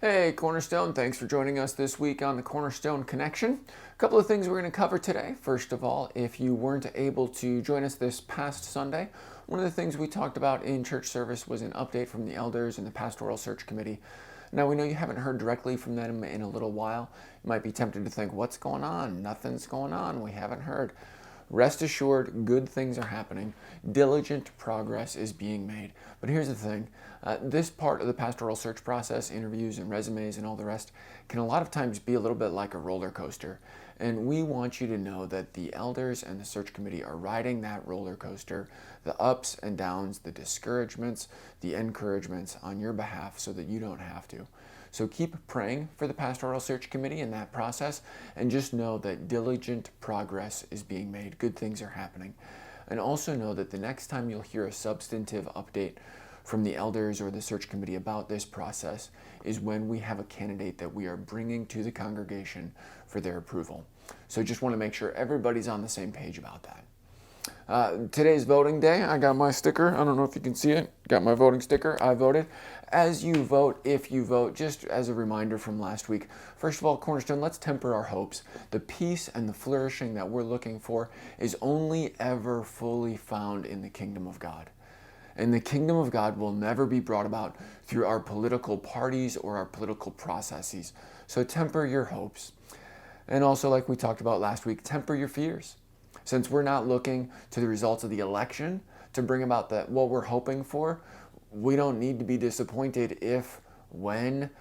Hey, Cornerstone, thanks for joining us this week on the Cornerstone Connection. A couple of things we're going to cover today. First of all, if you weren't able to join us this past Sunday, one of the things we talked about in church service was an update from the elders and the Pastoral Search Committee. Now, we know you haven't heard directly from them in a little while. You might be tempted to think, what's going on? Nothing's going on. We haven't heard. Rest assured, good things are happening. Diligent progress is being made. But here's the thing. This part of the pastoral search process, interviews and resumes and all the rest, can a lot of times be a little bit like a roller coaster. And we want you to know that the elders and the search committee are riding that roller coaster, the ups and downs, the discouragements, the encouragements on your behalf so that you don't have to. So keep praying for the Pastoral Search Committee in that process, and just know that diligent progress is being made. Good things are happening. And also know that the next time you'll hear a substantive update from the elders or the search committee about this process is when we have a candidate that we are bringing to the congregation for their approval. So just want to make sure everybody's on the same page about that. Today's voting day. I got my sticker. I don't know if you can see it. Got my voting sticker. I voted. As you vote, if you vote, just as a reminder from last week, first of all, Cornerstone, let's temper our hopes. The peace and the flourishing that we're looking for is only ever fully found in the kingdom of God. And the kingdom of God will never be brought about through our political parties or our political processes. So temper your hopes. And also, like we talked about last week, temper your fears. Since we're not looking to the results of the election to bring about what we're hoping for, we don't need to be disappointed if, when,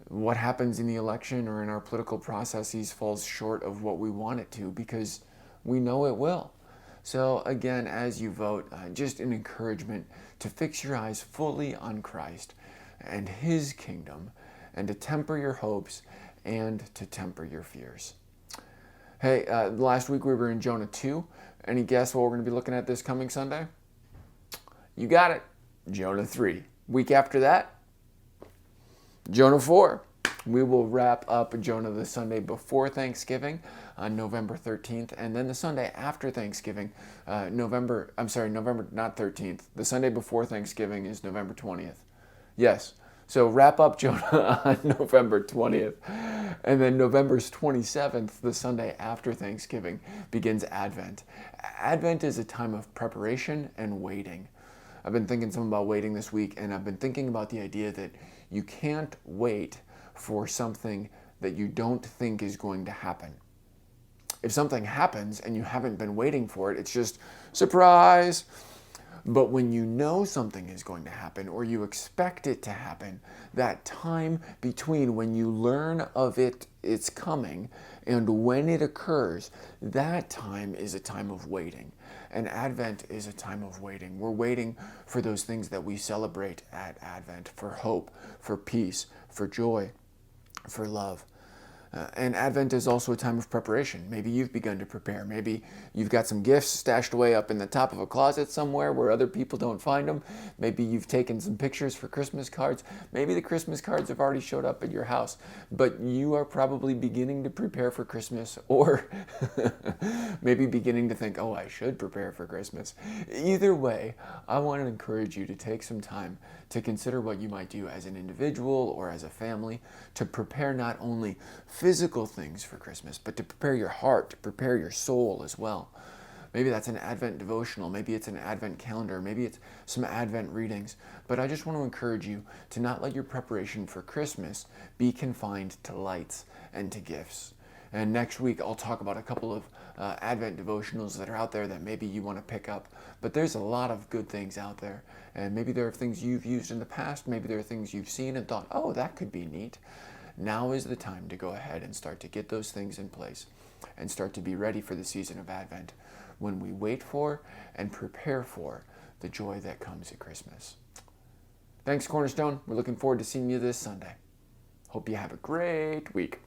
what happens in the election or in our political processes falls short of what we want it to, because we know it will. So again, as you vote, just an encouragement to fix your eyes fully on Christ and His kingdom, and to temper your hopes and to temper your fears. Hey, last week we were in Jonah 2. Any guess what we're going to be looking at this coming Sunday? You got it. Jonah 3. Week after that, Jonah 4. We will wrap up Jonah the Sunday before Thanksgiving on November 13th, and then the Sunday after Thanksgiving, November not 13th. The Sunday before Thanksgiving is November 20th. Yes. So wrap up Jonah on November 20th. And then November 27th, the Sunday after Thanksgiving, begins Advent. Advent is a time of preparation and waiting. I've been thinking some about waiting this week, and I've been thinking about the idea that you can't wait for something that you don't think is going to happen. If something happens and you haven't been waiting for it, it's just surprise. But when you know something is going to happen, or you expect it to happen, that time between when you learn of it's coming, and when it occurs, that time is a time of waiting. And Advent is a time of waiting. We're waiting for those things that we celebrate at Advent, for hope, for peace, for joy, for love. And Advent is also a time of preparation. Maybe you've begun to prepare. Maybe you've got some gifts stashed away up in the top of a closet somewhere where other people don't find them. Maybe you've taken some pictures for Christmas cards. Maybe the Christmas cards have already showed up at your house, but you are probably beginning to prepare for Christmas, or maybe beginning to think, oh, I should prepare for Christmas. Either way, I want to encourage you to take some time to consider what you might do as an individual or as a family to prepare not only physical things for Christmas, but to prepare your heart, to prepare your soul as well. Maybe that's an Advent devotional, maybe it's an Advent calendar, maybe it's some Advent readings. But I just want to encourage you to not let your preparation for Christmas be confined to lights and to gifts. And next week, I'll talk about a couple of Advent devotionals that are out there that maybe you want to pick up. But there's a lot of good things out there. And maybe there are things you've used in the past. Maybe there are things you've seen and thought, oh, that could be neat. Now is the time to go ahead and start to get those things in place and start to be ready for the season of Advent, when we wait for and prepare for the joy that comes at Christmas. Thanks, Cornerstone. We're looking forward to seeing you this Sunday. Hope you have a great week.